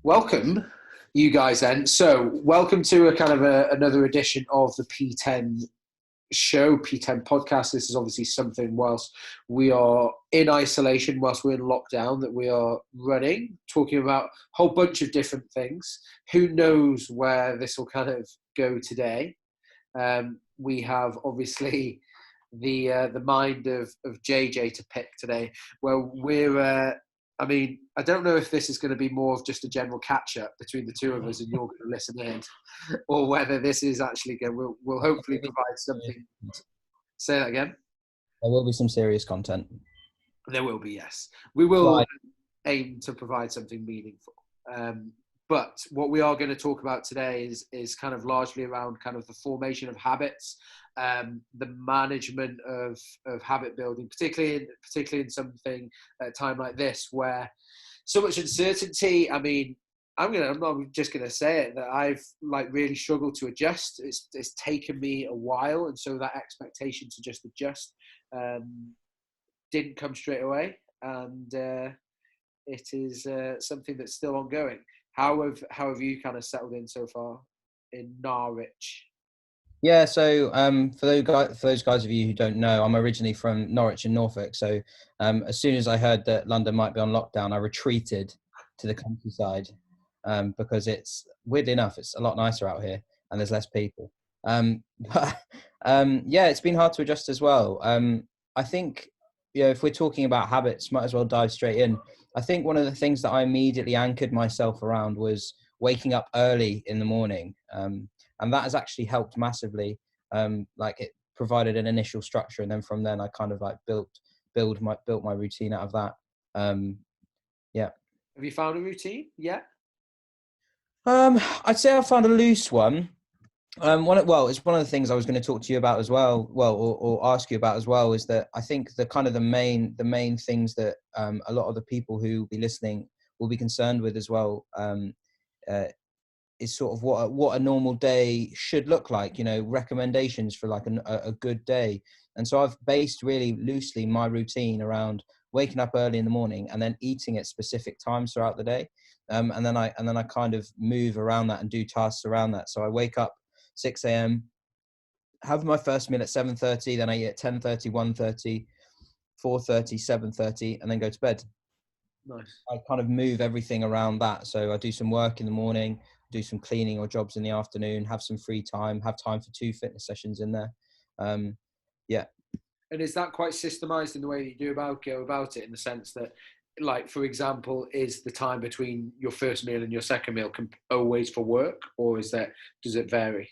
Welcome, you guys. Then, so welcome to a kind of another edition of the P10 show, P10 podcast. This is obviously something whilst we are in isolation, whilst we're in lockdown, that we are running, talking about a whole bunch of different things. Who knows where this will kind of go today? We have obviously the mind of JJ to pick today. Well, I mean, I don't know if this is going to be more of just a general catch up between the two of us and you're going to listen in, or whether this is actually going. We'll hopefully provide something. Say that again. There will be some serious content. There will be, yes. We will aim to provide something meaningful. But what we are going to talk about today is kind of largely around kind of the formation of habits, the management of habit building, particularly in something at a time like this where so much uncertainty. I mean, I'm not just gonna say it, that I've like really struggled to adjust. It's taken me a while, and so that expectation to just adjust didn't come straight away, and it is something that's still ongoing. How have you kind of settled in so far in Norwich? Yeah, so for those guys of you who don't know, I'm originally from Norwich in Norfolk. So as soon as I heard that London might be on lockdown, I retreated to the countryside because it's weirdly enough, it's a lot nicer out here and there's less people. But yeah, it's been hard to adjust as well. I think if we're talking about habits, might as well dive straight in. I think one of the things that I immediately anchored myself around was waking up early in the morning. And that has actually helped massively. Like it provided an initial structure, and then from then I kind of like built my routine out of that. Yeah. Have you found a routine yet? I'd say I found a loose one. It's one of the things I was going to talk to you about as well. Well, or ask you about as well is that I think the main things that a lot of the people who will be listening will be concerned with as well. Is sort of what a normal day should look like, recommendations for like a good day. And so I've based really loosely my routine around waking up early in the morning and then eating at specific times throughout the day. And then I kind of move around that and do tasks around that. So I wake up 6 a.m., have my first meal at 7:30, then I eat at 10:30, 1:30, 4:30, 7:30, and then go to bed. Nice. I kind of move everything around that. So I do some work in the morning, do some cleaning or jobs in the afternoon, have some free time, have time for 2 fitness sessions in there. Yeah. And is that quite systemized in the way that you go about it, in the sense that, like, for example, is the time between your first meal and your second meal always for work, or does it vary?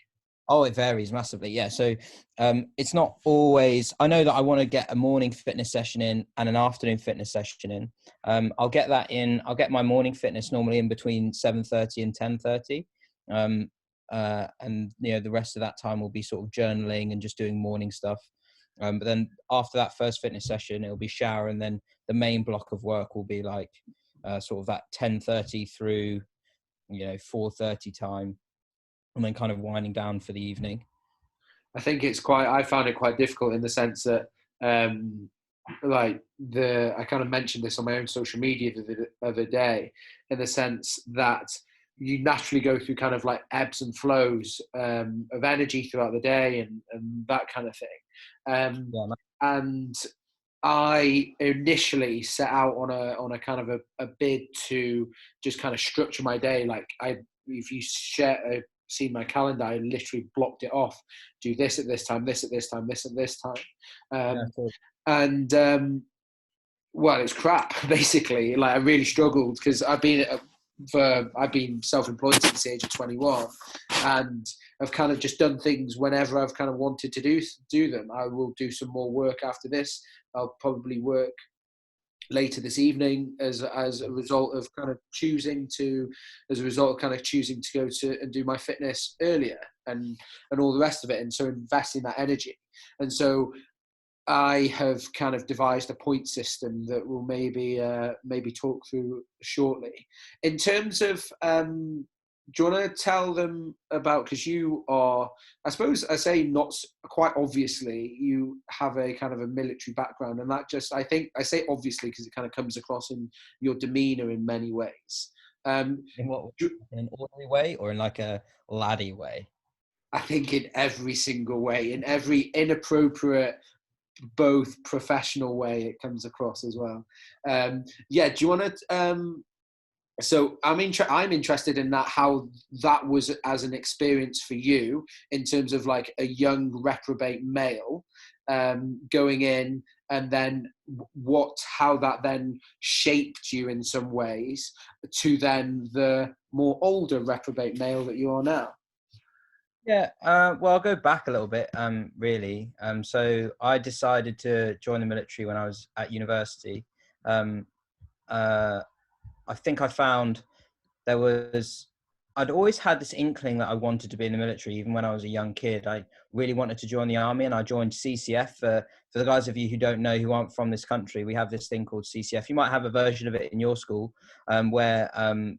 Oh, it varies massively. Yeah. So it's not always, I know that I want to get a morning fitness session in and an afternoon fitness session in. I'll get that in. I'll get my morning fitness normally in between 7:30 and 10:30. And, the rest of that time will be sort of journaling and just doing morning stuff. But then after that first fitness session, it'll be shower. And then the main block of work will be like sort of that 10:30 through, 4:30 time. And then kind of winding down for the evening. I found it quite difficult in the sense that, I kind of mentioned this on my own social media the other day, in the sense that you naturally go through kind of like ebbs and flows of energy throughout the day and that kind of thing. And I initially set out on a kind of a bid to just kind of structure my day. Like if you see my calendar, I literally blocked it off. Do this at this time, this at this time, this at this time. Well, it's crap basically. Like I really struggled because I've been self-employed since the age of 21, and I've kind of just done things whenever I've kind of wanted to do them. I will do some more work after this. I'll probably work later this evening as a result of kind of choosing to go to and do my fitness earlier and all the rest of it, and so investing that energy. And so I have kind of devised a point system that we'll maybe talk through shortly. In terms of, do you want to tell them about, because you are, I suppose I say not quite obviously, you have a kind of a military background, and that just, I think I say obviously because it kind of comes across in your demeanour in many ways. In what, in an ordinary way or in like a laddie way? I think in every single way, in every inappropriate, both professional way it comes across as well. Yeah, do you want to? So I'm interested in that, how that was as an experience for you in terms of like a young reprobate male going in, and then how that then shaped you in some ways to then the more older reprobate male that you are now. Yeah, well, I'll go back a little bit, really. So I decided to join the military when I was at university. Um, I think I found there was, I'd always had this inkling that I wanted to be in the military, even when I was a young kid. I really wanted to join the army, and I joined CCF. For the guys of you who don't know, who aren't from this country, we have this thing called CCF. You might have a version of it in your school, where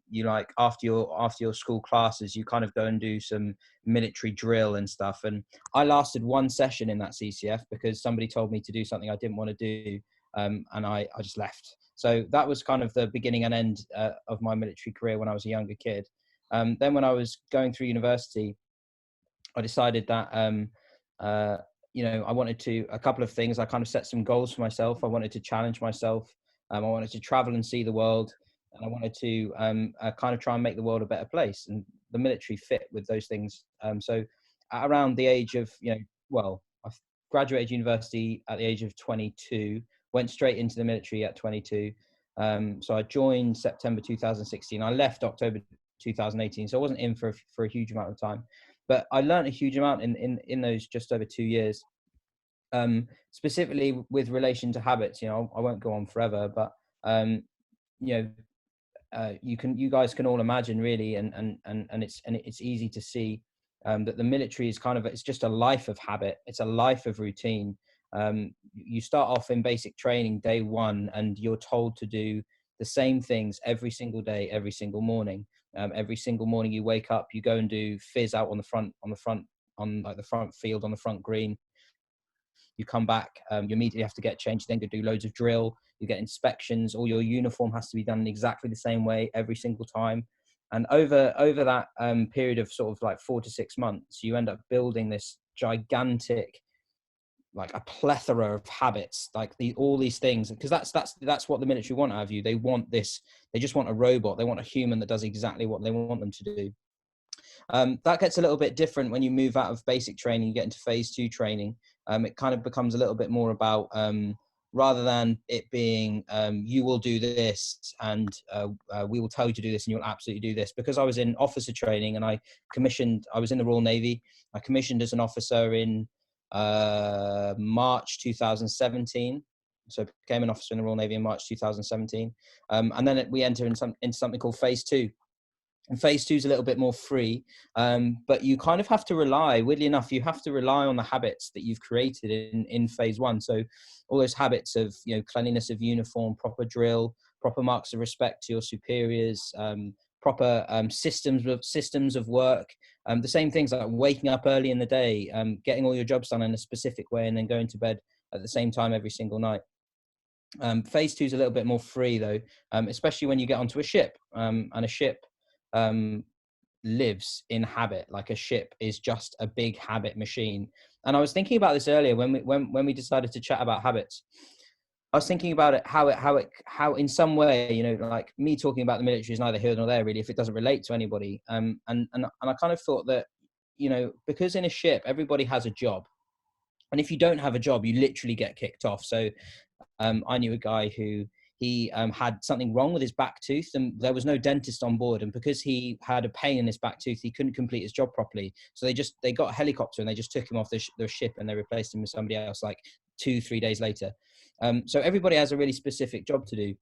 you like after your school classes, you kind of go and do some military drill and stuff. And I lasted one session in that CCF because somebody told me to do something I didn't want to do, and I just left. So that was kind of the beginning and end of my military career when I was a younger kid. Then when I was going through university, I decided that, I wanted to, a couple of things. I kind of set some goals for myself. I wanted to challenge myself. I wanted to travel and see the world. And I wanted to kind of try and make the world a better place. And the military fit with those things. So at around the age of, I graduated university at the age of 22, went straight into the military at 22. So I joined September 2016. I left October 2018. So I wasn't in for a huge amount of time, but I learned a huge amount in those just over 2 years, specifically with relation to habits. I won't go on forever, but you guys can all imagine really, and it's easy to see that the military is it's just a life of habit. It's a life of routine. You start off in basic training day one, and you're told to do the same things every single day, every single morning. Every single morning you wake up, you go and do fizz out on the front like the front field on the front green. You come back, you immediately have to get changed, then go do loads of drill. You get inspections. All your uniform has to be done in exactly the same way every single time. And over that period of sort of like 4 to 6 months, you end up building this gigantic, like a plethora of habits, like all these things, because that's what the military want out of you. They want this. They just want a robot. They want a human that does exactly what they want them to do. That gets a little bit different when you move out of basic training, you get into phase 2 training. It kind of becomes a little bit more about, rather than it being, you will do this and we will tell you to do this and you'll absolutely do this. Because I was in officer training and I was in the Royal Navy. I commissioned as an officer in March 2017. So I became an officer in the Royal Navy in March 2017. And then we enter into something called phase 2. And phase 2 is a little bit more free, but you kind of have to rely, weirdly enough, you have to rely on the habits that you've created in phase 1. So all those habits of, cleanliness of uniform, proper drill, proper marks of respect to your superiors, proper systems of work, the same things like waking up early in the day, getting all your jobs done in a specific way, and then going to bed at the same time every single night. Phase 2 is a little bit more free though, especially when you get onto a ship, and a ship lives in habit. Like a ship is just a big habit machine. And I was thinking about this earlier when we decided to chat about habits. I was thinking about it, how in some way, like me talking about the military is neither here nor there really, if it doesn't relate to anybody. And I kind of thought that, because in a ship, everybody has a job. And if you don't have a job, you literally get kicked off. So I knew a guy who he had something wrong with his back tooth, and there was no dentist on board. And because he had a pain in his back tooth, he couldn't complete his job properly. So they got a helicopter and they just took him off the ship and they replaced him with somebody else like 2-3 days later. So everybody has a really specific job to do.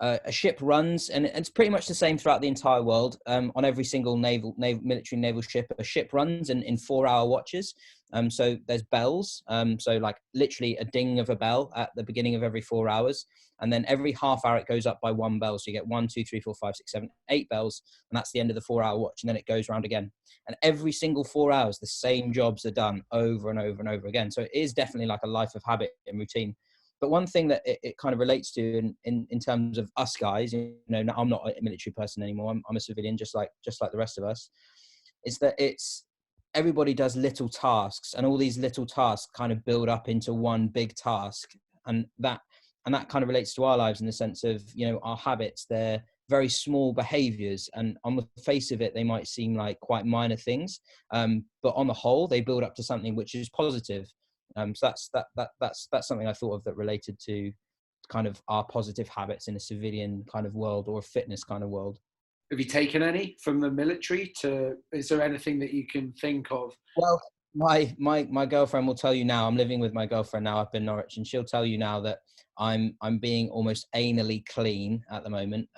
A ship runs, and it's pretty much the same throughout the entire world. On every single military naval ship, a ship runs in 4-hour watches. So there's bells. So like literally a ding of a bell at the beginning of every 4 hours. And then every half hour it goes up by 1 bell. So you get 1, 2, 3, 4, 5, 6, 7, 8 bells. And that's the end of the 4-hour watch. And then it goes round again. And every single 4 hours, the same jobs are done over and over and over again. So it is definitely like a life of habit and routine. But one thing that it kind of relates to in terms of us guys, you know, I'm not a military person anymore. I'm a civilian, just like the rest of us. Is that it's everybody does little tasks, and all these little tasks kind of build up into one big task, and that kind of relates to our lives in the sense of, you know, our habits. They're very small behaviors, and on the face of it they might seem like quite minor things, but on the whole they build up to something which is positive. So that's something I thought of that related to kind of our positive habits in a civilian kind of world or a fitness kind of world. Have you taken any from the military is there anything that you can think of? Well, my girlfriend will tell you now. I'm living with my girlfriend now up in Norwich, and she'll tell you now that I'm being almost anally clean at the moment.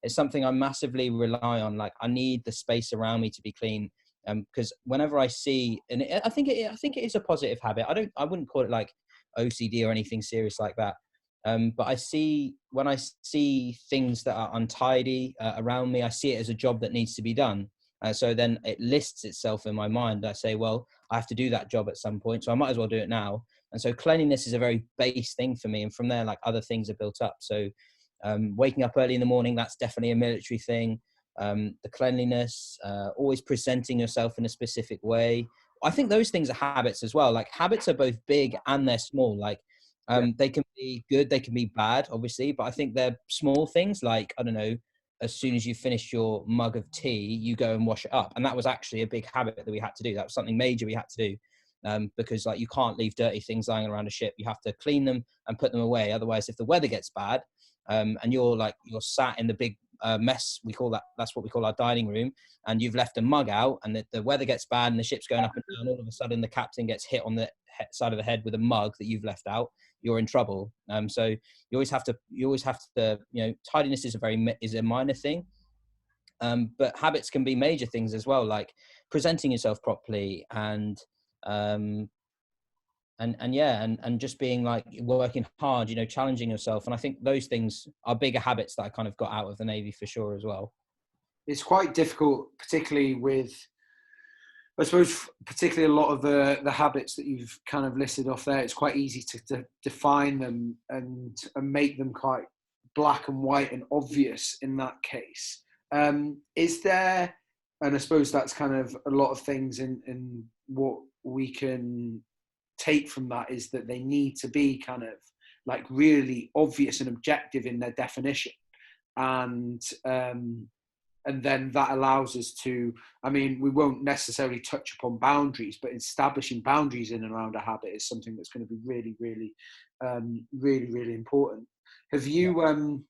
It's something I massively rely on. Like, I need the space around me to be clean. Because whenever I see, and I think it is a positive habit. I wouldn't call it like OCD or anything serious like that. But when I see things that are untidy around me, I see it as a job that needs to be done. So then it lists itself in my mind. I say, well, I have to do that job at some point, so I might as well do it now. And so cleanliness is a very base thing for me. And from there, like, other things are built up. So waking up early in the morning, that's definitely a military thing. The cleanliness, always presenting yourself in a specific way. I think those things are habits as well. Like, habits are both big and they're small. Like, they can be good, they can be bad, obviously, but I think they're small things. Like, I don't know, as soon as you finish your mug of tea, you go and wash it up. And that was actually a big habit that we had to do. That was something major we had to do. Because, like, you can't leave dirty things lying around a ship. You have to clean them and put them away. Otherwise, if the weather gets bad, and you're sat in the big mess, that's what we call our dining room, and you've left a mug out, and the weather gets bad and the ship's going up and down, all of a sudden the captain gets hit on the side of the head with a mug that you've left out, you're in trouble. So you always have to, you know, tidiness is a minor thing. But habits can be major things as well, like presenting yourself properly and just being like working hard, you know, challenging yourself. And I think those things are bigger habits that I kind of got out of the Navy for sure as well. It's quite difficult, particularly with, I suppose, particularly a lot of the habits that you've kind of listed off there. It's quite easy to define them and make them quite black and white and obvious in that case. Is there, and I suppose that's kind of a lot of things in what we can take from that, is that they need to be kind of like really obvious and objective in their definition. And then that allows us to, I mean, we won't necessarily touch upon boundaries, but establishing boundaries in and around a habit is something that's going to be really, really, really important. Have you,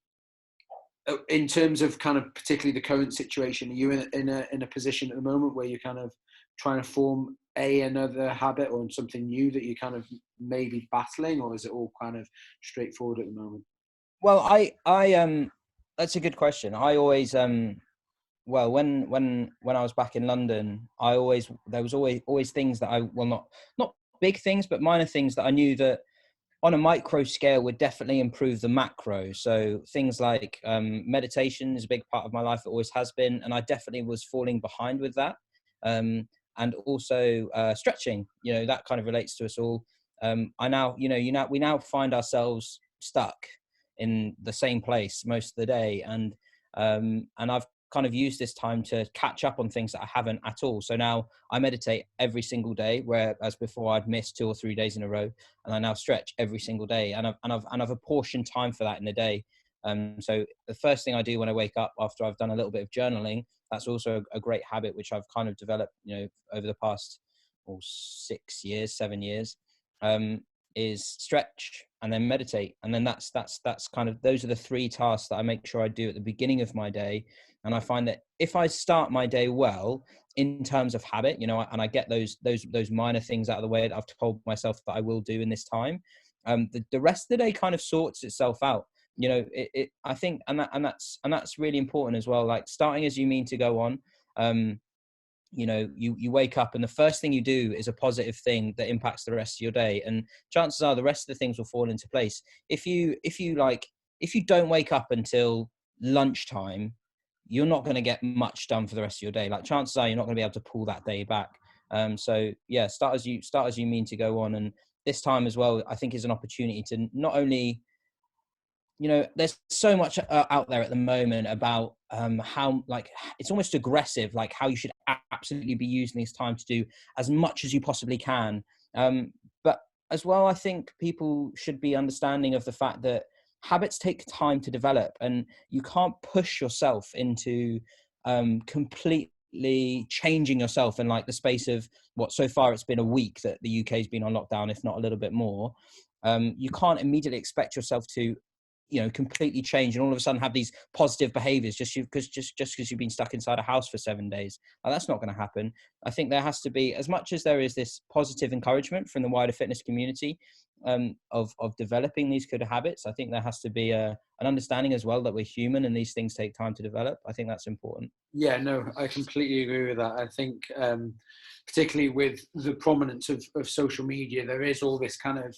in terms of kind of particularly the current situation, are you in a position at the moment where you're kind of trying to form another habit or something new that you're kind of maybe battling, or is it all kind of straightforward at the moment? Well, I that's a good question. I always well, when I was back in London, there was always things that not big things, but minor things that I knew that on a micro scale would definitely improve the macro. So things like meditation is a big part of my life. It always has been. And I definitely was falling behind with that. And also stretching, you know, that kind of relates to us all. We now find ourselves stuck in the same place most of the day. And I've kind of used this time to catch up on things that I haven't at all. So now I meditate every single day, whereas before I'd miss 2 or 3 days in a row, and I now stretch every single day, and I've apportioned time for that in the day. So the first thing I do when I wake up after I've done a little bit of journaling, that's also a great habit which I've kind of developed, you know, over the past 7 years, is stretch and then meditate. And then that's kind of, those are the 3 tasks that I make sure I do at the beginning of my day. And I find that if I start my day well in terms of habit, you know, and I get those minor things out of the way that I've told myself that I will do in this time, the rest of the day kind of sorts itself out. You know, I think, and that's really important as well. Like, starting as you mean to go on. You know, you wake up and the first thing you do is a positive thing that impacts the rest of your day, and chances are the rest of the things will fall into place. If you don't wake up until lunchtime, you're not going to get much done for the rest of your day. Like, chances are you're not going to be able to pull that day back. So yeah, start as you mean to go on. And this time as well, I think, is an opportunity to not only, you know, there's so much out there at the moment about how, like, it's almost aggressive, like how you should absolutely be using this time to do as much as you possibly can. But as well, I think people should be understanding of the fact that habits take time to develop, and you can't push yourself into completely changing yourself in like the space of what, so far it's been a week that the UK has been on lockdown, if not a little bit more. You can't immediately expect yourself to, you know, completely change and all of a sudden have these positive behaviors just because you've been stuck inside a house for 7 days. That's not going to happen. I think there has to be, as much as there is this positive encouragement from the wider fitness community of developing these good habits, I think there has to be an understanding as well that we're human and these things take time to develop. I think that's important. Yeah, no, I completely agree with that. I think particularly with the prominence of social media, there is all this kind of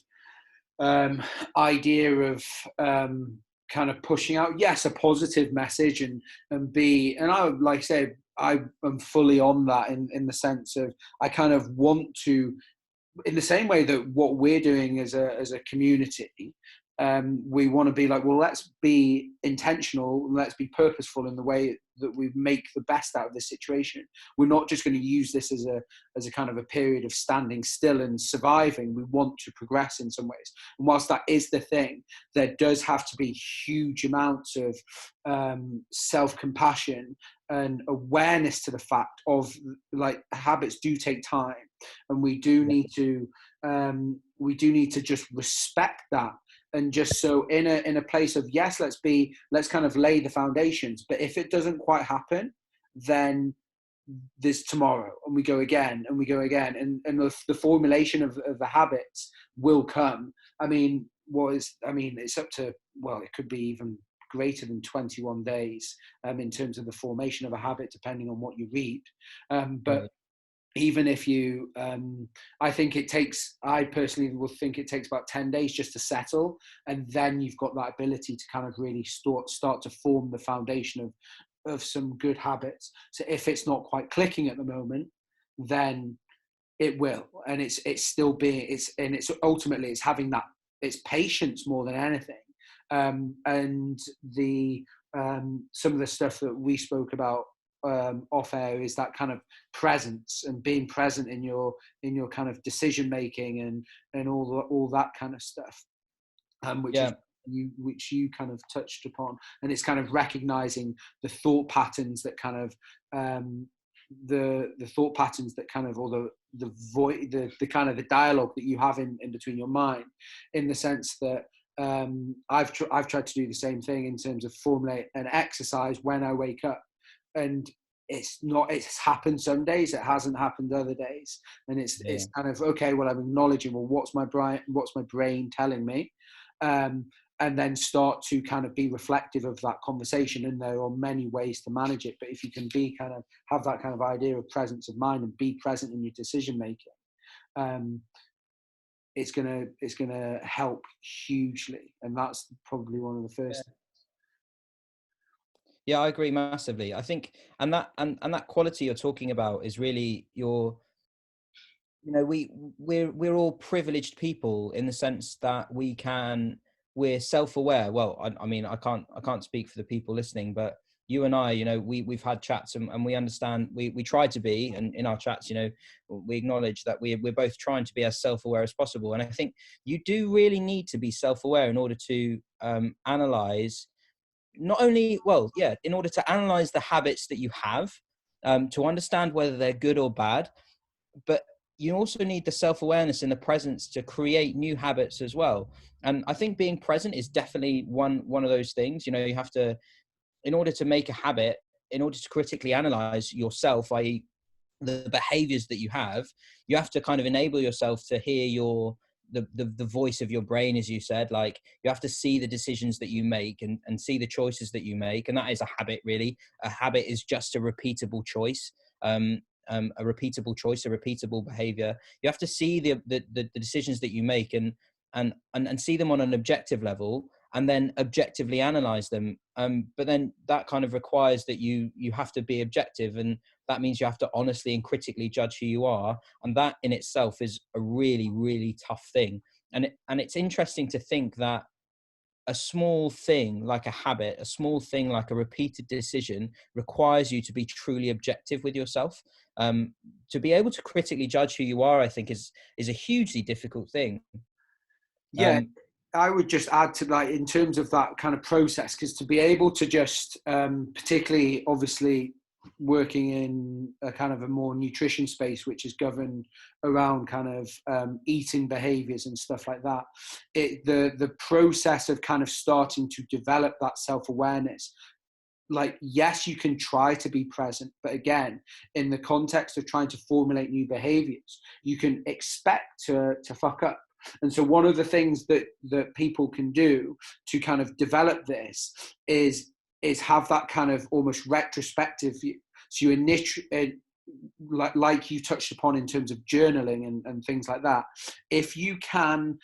idea of kind of pushing out, yes, a positive message, and I would, like I said, I am fully on that in the sense of I kind of want to, in the same way that what we're doing as a community, we want to be like, well, let's be intentional and let's be purposeful in the way that we make the best out of this situation. We're not just going to use this as a kind of a period of standing still and surviving. We want to progress in some ways. And whilst that is the thing, there does have to be huge amounts of self-compassion and awareness to the fact of, like, habits do take time, and we do need to just respect that. And just so in a place of, yes, let's kind of lay the foundations, but if it doesn't quite happen, then there's tomorrow, and we go again and we go again, and the formulation of the habits will come. I mean, it's up to, well, it could be even greater than 21 days in terms of the formation of a habit, depending on what you read. But even if you, I personally will think it takes about 10 days just to settle. And then you've got that ability to kind of really start to form the foundation of some good habits. So if it's not quite clicking at the moment, then it will. And it's ultimately having that, it's patience more than anything. And some of the stuff that we spoke about off air is that kind of presence and being present in your kind of decision making and all that kind of stuff, which you kind of touched upon. And it's kind of recognizing the thought patterns that kind of the thought patterns that kind of, or the voice, the kind of the dialogue that you have in between your mind, in the sense that I've tried to do the same thing in terms of formulate an exercise when I wake up. And it's happened some days, it hasn't happened other days. And it's kind of, okay, well, I'm acknowledging, well, what's my brain telling me? And then start to kind of be reflective of that conversation. And there are many ways to manage it. But if you can be kind of have that kind of idea of presence of mind and be present in your decision making, it's gonna help hugely. And that's probably one of the first. Yeah, I agree massively. I think, and that quality you're talking about is really we're all privileged people in the sense that we're self-aware. Well, I mean, I can't speak for the people listening, but you and I, we've had chats and we understand, we try to be, and in our chats, we acknowledge that we're both trying to be as self-aware as possible. And I think you do really need to be self-aware in order to analyze, in order to analyze the habits that you have, to understand whether they're good or bad, but you also need the self-awareness and the presence to create new habits as well. And I think being present is definitely one of those things. You have to, in order to make a habit, in order to critically analyze yourself, i.e. the behaviors that you have to kind of enable yourself to hear the voice of your brain, as you said. Like, you have to see the decisions that you make and see the choices that you make. And that is a habit, really. A habit is just a repeatable choice, a repeatable behavior. You have to see the decisions that you make and see them on an objective level, and then objectively analyze them. But then that kind of requires that you have to be objective, and that means you have to honestly and critically judge who you are. And that in itself is a really, really tough thing. And it's interesting to think that a small thing like a habit, a small thing like a repeated decision, requires you to be truly objective with yourself. To be able to critically judge who you are, I think, is a hugely difficult thing. Yeah, I would just add to, like, in terms of that kind of process, because to be able to just, particularly obviously working in a kind of a more nutrition space, which is governed around kind of eating behaviors and stuff like that, the process of kind of starting to develop that self-awareness, like, yes, you can try to be present, but again, in the context of trying to formulate new behaviors, you can expect to fuck up. And so one of the things that people can do to kind of develop this is have that kind of almost retrospective view. So you like you touched upon in terms of journaling and things like that, if you can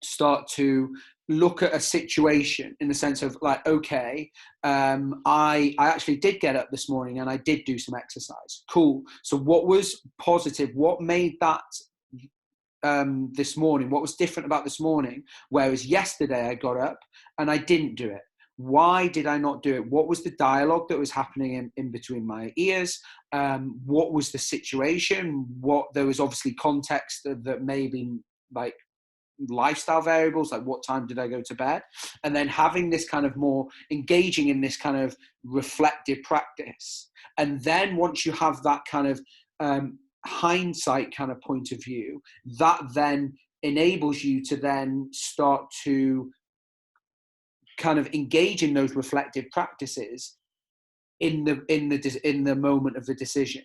start to look at a situation in the sense of, like, okay, I actually did get up this morning and I did do some exercise. Cool. So what was positive? What made that this morning? What was different about this morning? Whereas yesterday I got up and I didn't do it. Why did I not do it? What was the dialogue that was happening in between my ears? What was the situation? There was obviously context that maybe, like, lifestyle variables, like what time did I go to bed? And then having this kind of more engaging in this kind of reflective practice. And then once you have that kind of hindsight kind of point of view, that then enables you to then start to kind of engage in those reflective practices in the moment of the decision.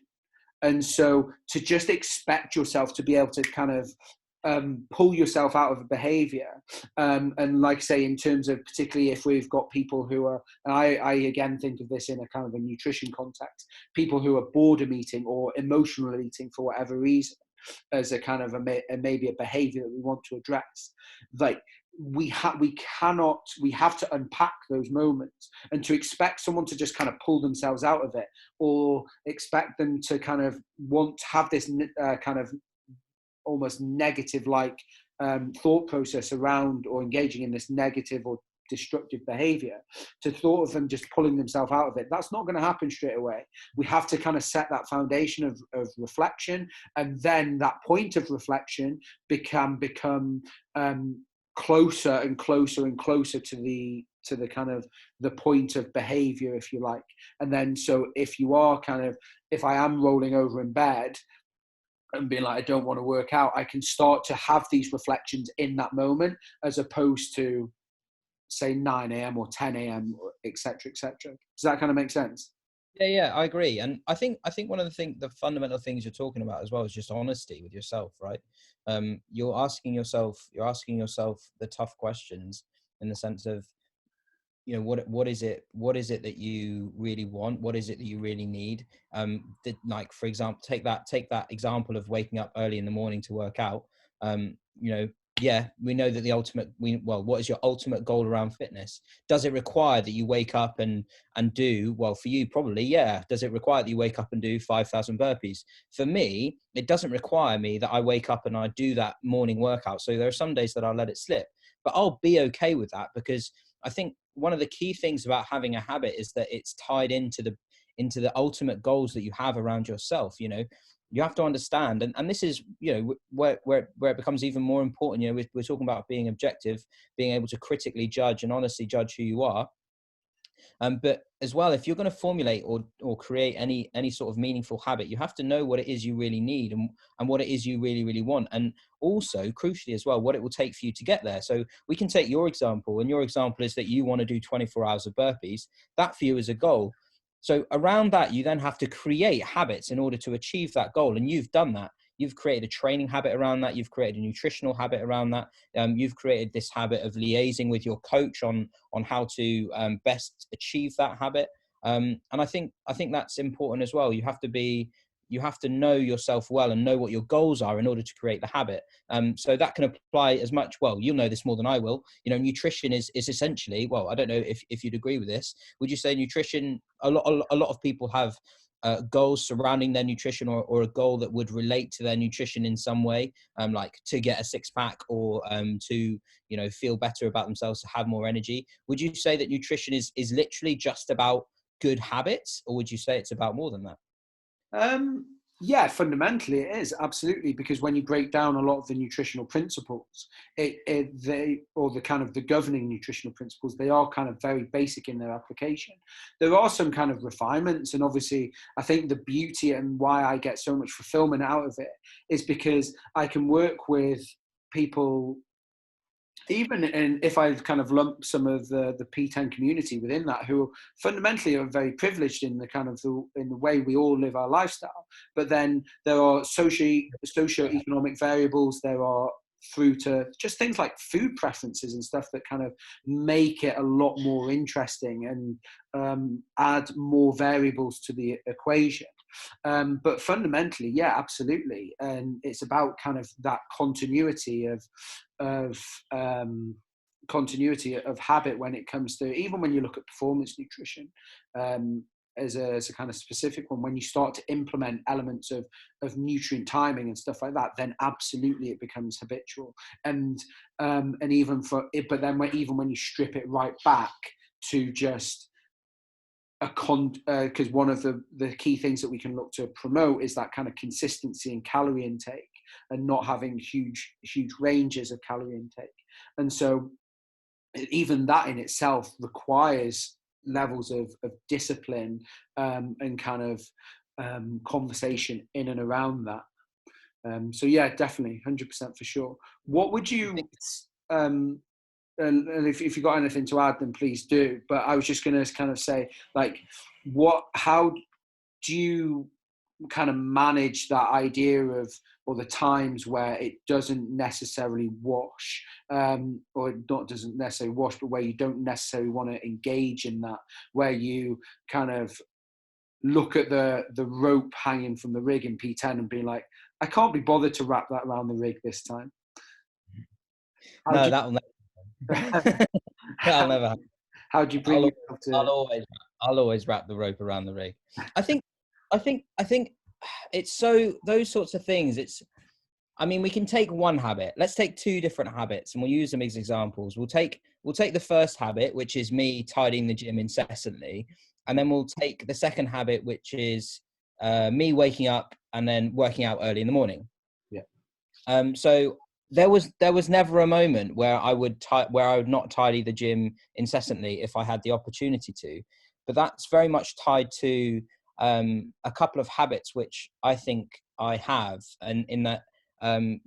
And so to just expect yourself to be able to kind of pull yourself out of a behavior, and like say, in terms of particularly if we've got people who are, and I again think of this in a kind of a nutrition context, people who are boredom eating or emotional eating for whatever reason, as a kind of maybe a behavior that we want to address. Like, we have to unpack those moments, and to expect someone to just kind of pull themselves out of it, or expect them to kind of want to have this kind of almost negative thought process around, or engaging in this negative or destructive behavior, to thought of them just pulling themselves out of it. That's not going to happen straight away. We have to kind of set that foundation of reflection, and then that point of reflection become closer and closer and closer to the kind of the point of behavior, if you like. And then, so if I am rolling over in bed and being like, I don't want to work out, I can start to have these reflections in that moment, as opposed to say 9 a.m. or 10 a.m., et cetera, et cetera. Does that kind of make sense? Yeah, I agree. And I think one of the fundamental things you're talking about as well is just honesty with yourself, right? You're asking yourself the tough questions, in the sense of, you know, what is it that you really want? What is it that you really need? Like, for example, take that example of waking up early in the morning to work out. You know, yeah, we know that what is your ultimate goal around fitness? Does it require that you wake up and do, well, for you, probably, yeah. Does it require that you wake up and do 5,000 burpees? For me, it doesn't require me that I wake up and I do that morning workout. So there are some days that I'll let it slip, but I'll be okay with that, because I think one of the key things about having a habit is that it's tied into the ultimate goals that you have around yourself. You know, you have to understand, and this is, you know, where it becomes even more important. You know, we're talking about being objective, being able to critically judge and honestly judge who you are. But as well, if you're going to formulate or create any sort of meaningful habit, you have to know what it is you really need, and what it is you really, really want. And also, crucially as well, what it will take for you to get there. So we can take your example, and your example is that you want to do 24 hours of burpees. That for you is a goal. So around that, you then have to create habits in order to achieve that goal. And you've done that. You've created a training habit around that. You've created a nutritional habit around that. You've created this habit of liaising with your coach on how to best achieve that habit. And I think that's important as well. You have to be you have to know yourself well and know what your goals are in order to create the habit. So that can apply as much, well, you'll know this more than I will, you know, nutrition is essentially, well, I don't know if you'd agree with this. Would you say nutrition, a lot of people have goals surrounding their nutrition, or a goal that would relate to their nutrition in some way, like to get a six pack, or to, you know, feel better about themselves, to have more energy? Would you say that nutrition is literally just about good habits, or would you say it's about more than that? Yeah, fundamentally it is, absolutely, because when you break down a lot of the nutritional principles, the kind of the governing nutritional principles, they are kind of very basic in their application. There are some kind of refinements, and obviously I think the beauty and why I get so much fulfillment out of it is because I can work with people, even if I kind of lump some of the P10 community within that, who fundamentally are very privileged in the kind of in the way we all live our lifestyle. But then there are socio-economic variables. There are through to just things like food preferences and stuff that kind of make it a lot more interesting and add more variables to the equation. But fundamentally, yeah, absolutely. And it's about kind of that continuity of habit when it comes to, even when you look at performance nutrition, as a kind of specific one, when you start to implement elements of nutrient timing and stuff like that, then absolutely it becomes habitual. And even for it, but then even when you strip it right back to just because one of the key things that we can look to promote is that kind of consistency in calorie intake, and not having huge ranges of calorie intake. And so even that in itself requires levels of discipline, and kind of conversation in and around that. So yeah, definitely 100% for sure. What would you and if you've got anything to add, then please do. But I was just going to kind of say, like, how do you kind of manage that idea of, or the times where it doesn't necessarily wash, or not doesn't necessarily wash, but where you don't necessarily want to engage in that, where you kind of look at the rope hanging from the rig in P10 and be like, I can't be bothered to wrap that around the rig this time. No, that'll never that'll never happen. How do you bring yourself to? I'll always wrap the rope around the rig. I think it's so, those sorts of things. I mean, we can take one habit. Let's take two different habits, and we'll use them as examples. We'll take the first habit, which is me tidying the gym incessantly, and then we'll take the second habit, which is me waking up and then working out early in the morning. Yeah. So there was never a moment where I would not tidy the gym incessantly if I had the opportunity to. But that's very much tied to a couple of habits which I think I have, and in that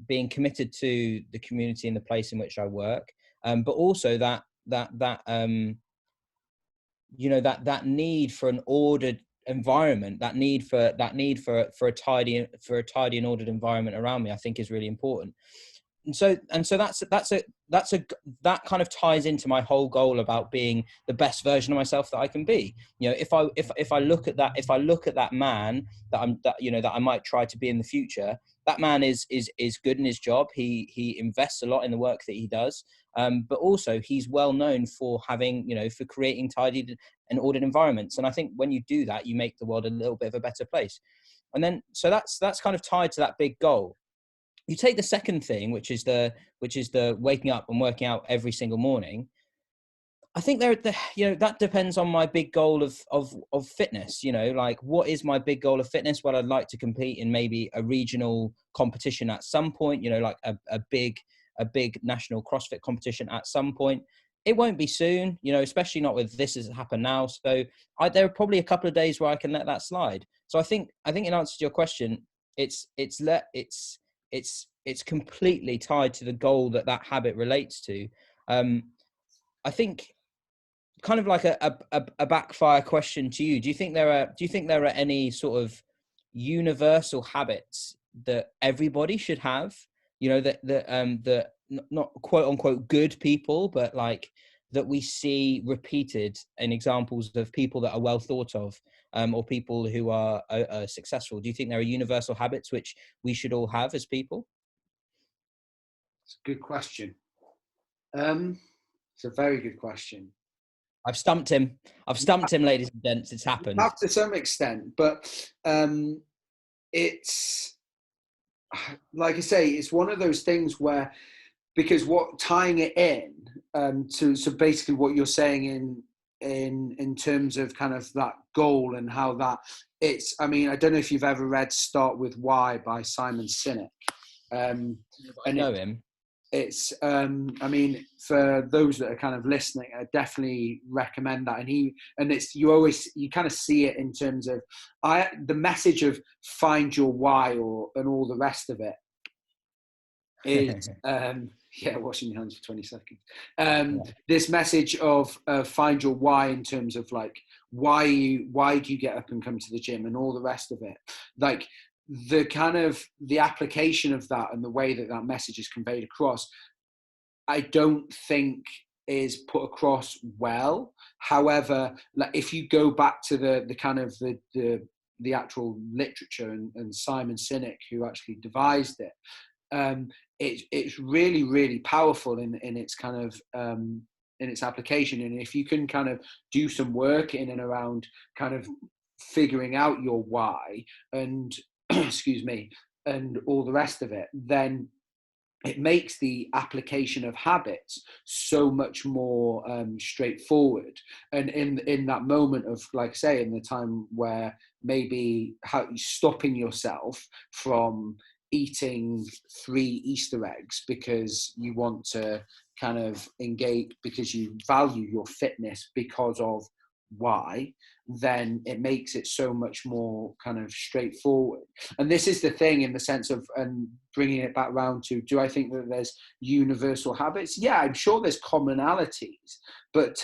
being committed to the community and the place in which I work, but also that need for an ordered environment, that need for a tidy and ordered environment around me, I think is really important. And so that kind of ties into my whole goal about being the best version of myself that I can be. You know, if I look at that man that I might try to be in the future, that man is good in his job. He invests a lot in the work that he does, but also he's well known for for creating tidy and ordered environments. And I think when you do that, you make the world a little bit of a better place. And then so that's kind of tied to that big goal. You take the second thing, which is the waking up and working out every single morning. I think that depends on my big goal of fitness. You know, like, what is my big goal of fitness? Well, I'd like to compete in maybe a regional competition at some point. You know, like a big national CrossFit competition at some point. It won't be soon, you know, especially not with this has happened now. So there are probably a couple of days where I can let that slide. So I think in answer to your question, it's completely tied to the goal that habit relates to. I think, kind of like a backfire question to you. Do you think there are any sort of universal habits that everybody should have? You know, that not quote unquote good people, but like that we see repeated in examples of people that are well thought of, or people who are successful? Do you think there are universal habits which we should all have as people? It's a good question. It's a very good question. I've stumped him. I've stumped him, ladies and gents. It's happened. Not to some extent, but it's, like I say, it's one of those things where, because what tying it in so basically what you're saying in terms of kind of that goal and how that it's, I mean, I don't know if you've ever read Start With Why by Simon Sinek. I know him. It's I mean, for those that are kind of listening, I definitely recommend that. And it's, you kind of see it in terms of the message of find your why, and all the rest of it is washing your hands for 20 seconds. This message of find your why, in terms of like why do you get up and come to the gym, and all the rest of it, like the kind of the application of that and the way that message is conveyed across, I don't think is put across well. However, like if you go back to the kind of the actual literature and Simon Sinek, who actually devised it, it's really, really powerful in its kind of in its application. And if you can kind of do some work in and around kind of figuring out your why and excuse me, and all the rest of it, then it makes the application of habits so much more straightforward. And in that moment of, like I say, in the time where maybe stopping yourself from eating 3 Easter eggs because you want to kind of engage, because you value your fitness because of why, then it makes it so much more kind of straightforward. And this is the thing, in the sense of, and bringing it back round to, do I think that there's universal habits? Yeah, I'm sure there's commonalities, but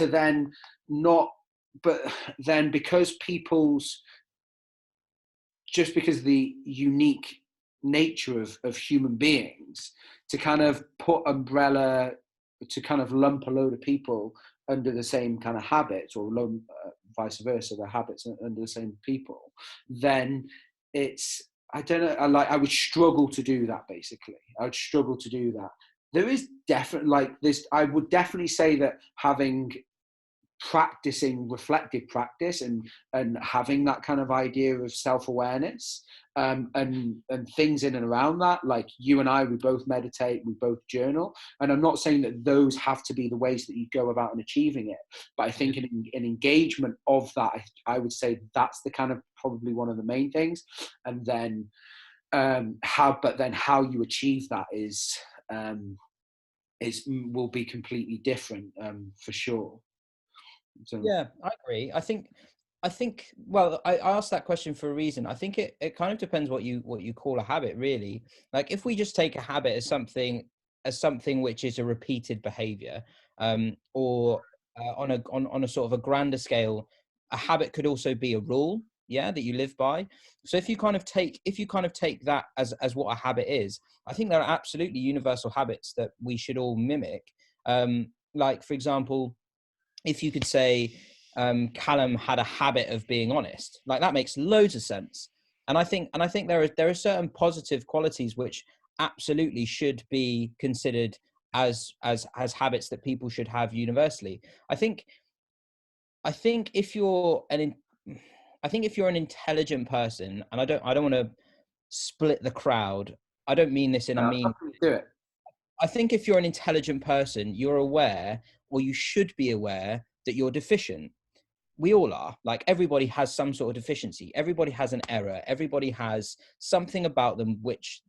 because the unique nature of human beings, to kind of lump a load of people under the same kind of habits, or vice versa, the habits under the same people, then it's, I don't know, I would struggle to do that. Basically, I would struggle to do that. There is definitely, like this, I would definitely say that practicing reflective practice and having that kind of idea of self-awareness, and things in and around that, like you and I, we both meditate, we both journal, and I'm not saying that those have to be the ways that you go about in achieving it, but I think an engagement of that, I would say that's the kind of probably one of the main things. And then how you achieve that is will be completely different, for sure. So. Yeah, I agree. I think, well, I asked that question for a reason. I think it kind of depends what you call a habit, really. Like if we just take a habit as something which is a repeated behavior, or on a sort of a grander scale, a habit could also be a rule, that you live by. So if you kind of take that as what a habit is, I think there are absolutely universal habits that we should all mimic. Like for example, if you could say Callum had a habit of being honest, like that makes loads of sense. And I think there are certain positive qualities which absolutely should be considered as habits that people should have universally. I think if you're an intelligent person, and I don't want to split the crowd. I don't mean this in a mean. Do it. I think if you're an intelligent person, you're aware, or you should be aware, that you're deficient. We all are. Like everybody has some sort of deficiency. Everybody has an error. Everybody has something about them which,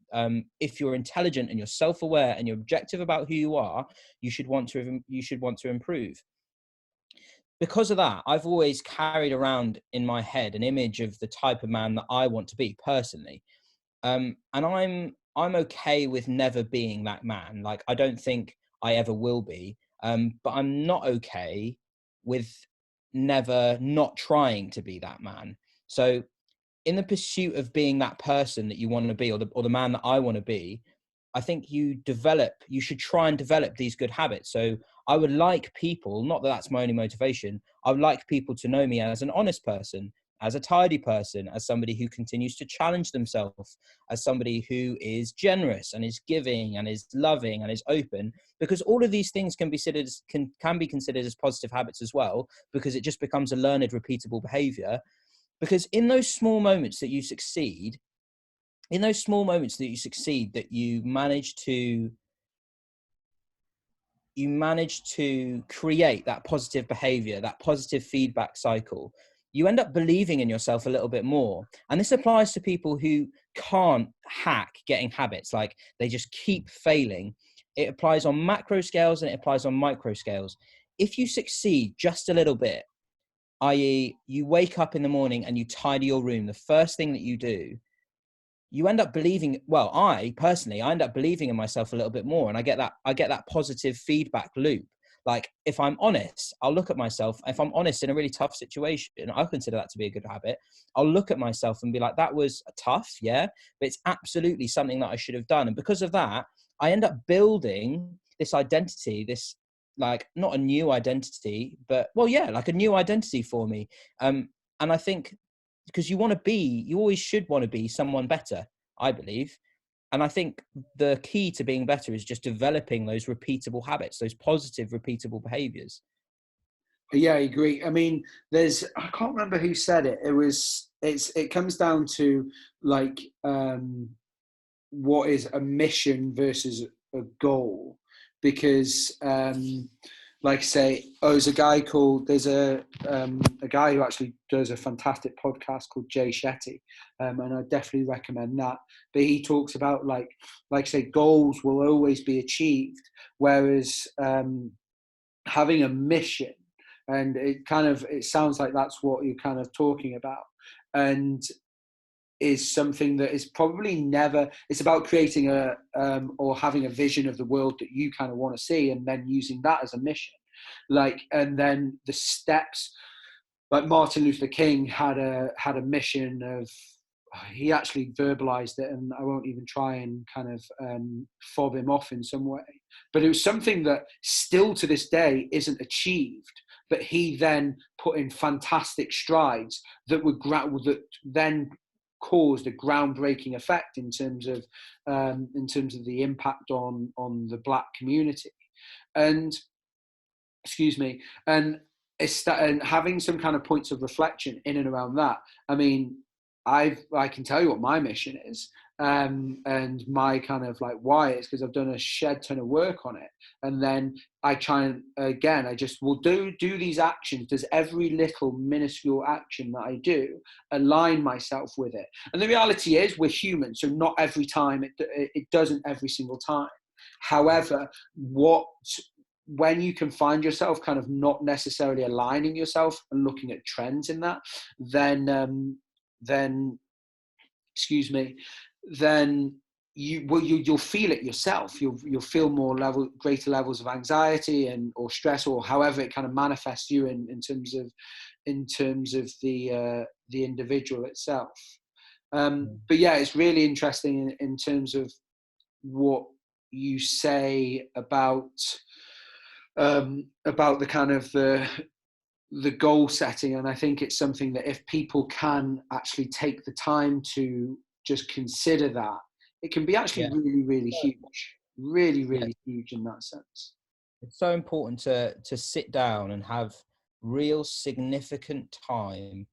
if you're intelligent and you're self-aware and you're objective about who you are, you should want to improve. Because of that, I've always carried around in my head an image of the type of man that I want to be personally. And I'm okay with never being that man. Like, I don't think I ever will be. But I'm not okay with never not trying to be that man. So in the pursuit of being that person that you want to be, or the man that I want to be, I think you should try and develop these good habits. So I would like people, not that that's my only motivation, I would like people to know me as an honest person, as a tidy person, as somebody who continues to challenge themselves, as somebody who is generous and is giving and is loving and is open, because all of these things can be considered as positive habits as well, because it just becomes a learned, repeatable behavior. Because in those small moments that you succeed, that you manage to create that positive behavior, that positive feedback cycle, you end up believing in yourself a little bit more. And this applies to people who can't hack getting habits, like they just keep failing. It applies on macro scales and it applies on micro scales. If you succeed just a little bit, i.e., you wake up in the morning and you tidy your room, the first thing that you do, you end up believing, well, I end up believing in myself a little bit more. And I get that positive feedback loop. Like, if I'm honest, I'll look at myself. If I'm honest in a really tough situation, I consider that to be a good habit. I'll look at myself and be like, that was tough, yeah, but it's absolutely something that I should have done. And because of that, I end up building this identity, this, like, not a new identity, but, well, yeah, like a new identity for me. And I think, because you always should want to be someone better, I believe. And I think the key to being better is just developing those repeatable habits, those positive, repeatable behaviors. Yeah, I agree. I mean, I can't remember who said it. It comes down to, like, what is a mission versus a goal, because, like, say, there's a guy who actually does a fantastic podcast called Jay Shetty, and I definitely recommend that. But he talks about, like say, goals will always be achieved, whereas having a mission, and it sounds like that's what you're kind of talking about, and is something that is probably never, it's about creating or having a vision of the world that you kind of want to see, and then using that as a mission. Like, and then the steps, like Martin Luther King had a mission of, he actually verbalized it, and I won't even try and kind of fob him off in some way, but it was something that still to this day isn't achieved, but he then put in fantastic strides that then caused a groundbreaking effect in terms of the impact on the Black community. And excuse me, and and having some kind of points of reflection in and around that. I mean, I can tell you what my mission is, and my kind of like why is because I've done a shed ton of work on it, and then I try and again I just will do these actions. Does every little minuscule action that I do align myself with it? And the reality is we're human, so not every time it doesn't every single time. However, when you can find yourself kind of not necessarily aligning yourself and looking at trends in that, then excuse me, then you'll feel it yourself. You'll feel greater levels of anxiety or stress, or however it kind of manifests you in terms of the individual itself. But yeah, it's really interesting in terms of what you say about the kind of the goal setting. And I think it's something that if people can actually take the time to just consider that, it can be actually really, really huge, really huge in that sense. It's so important to sit down and have real significant time.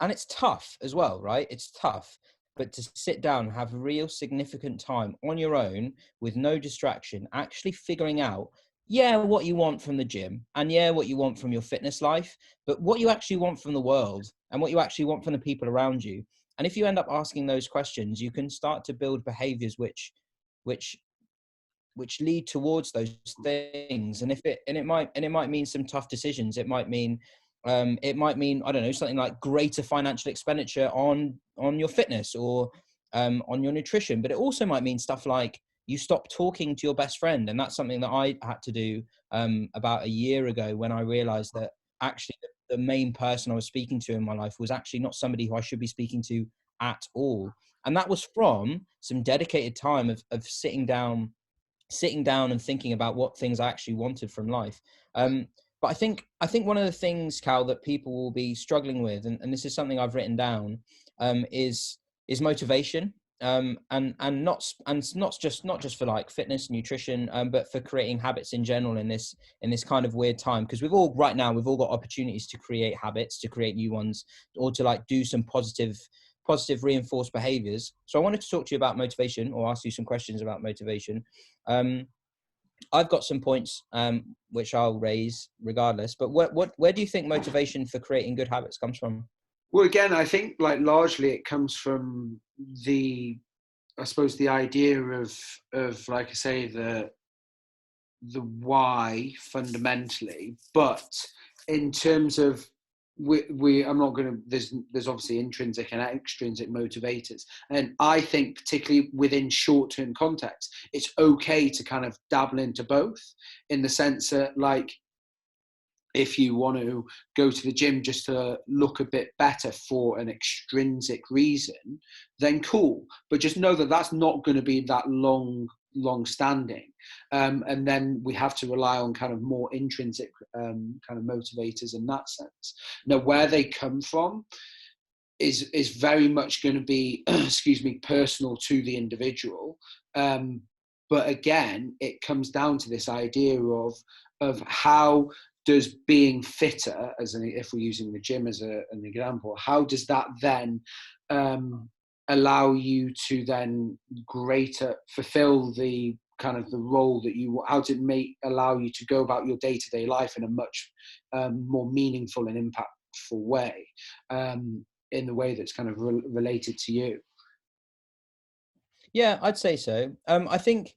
And it's tough as well, right? It's tough. But to sit down and have real significant time on your own with no distraction, actually figuring out, what you want from the gym, and what you want from your fitness life, but what you actually want from the world and what you actually want from the people around you. And if you end up asking those questions, you can start to build behaviors which lead towards those things. And it might mean some tough decisions. It might mean I don't know, something like greater financial expenditure on your fitness or on your nutrition. But it also might mean stuff like you stop talking to your best friend. And that's something that I had to do about a year ago, when I realized that actually the main person I was speaking to in my life was actually not somebody who I should be speaking to at all. And that was from some dedicated time of sitting down sitting down and thinking about what things I actually wanted from life. But I think one of the things, Cal, that people will be struggling with, and this is something I've written down, is motivation. And not just for like fitness, nutrition, but for creating habits in general in this kind of weird time. Because we've all got opportunities to create habits, to create new ones, or to like do some positive reinforced behaviors. So I wanted to talk to you about motivation, or ask you some questions about motivation. I've got some points which I'll raise regardless. But where do you think motivation for creating good habits comes from? Well, again, I think like largely it comes from I suppose the idea of like I say, the why fundamentally, but in terms of I'm not going to, there's obviously intrinsic and extrinsic motivators, and I think particularly within short-term context it's okay to kind of dabble into both, in the sense that like if you want to go to the gym just to look a bit better for an extrinsic reason, then cool. But just know that that's not going to be that long standing. And then we have to rely on kind of more intrinsic kind of motivators in that sense. Now, where they come from is very much going to be, excuse me, personal to the individual. But again, it comes down to this idea of how does being fitter, if we're using the gym as an example, how does that then allow you to then fulfill the kind of the role that you, how does it allow you to go about your day-to-day life in a much more meaningful and impactful way, in the way that's kind of related to you? Yeah, I'd say so. I think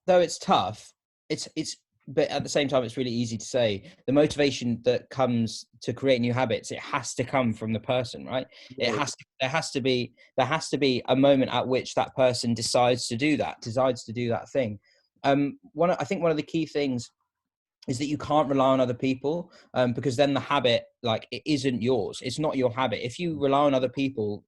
though it's tough, it's but at the same time it's really easy to say. The motivation that comes to create new habits, it has to come from the person, right? Yeah. There has to be a moment at which that person decides to do that thing. I think one of the key things is that you can't rely on other people, because then the habit, like, it isn't yours. It's not your habit. If you rely on other people,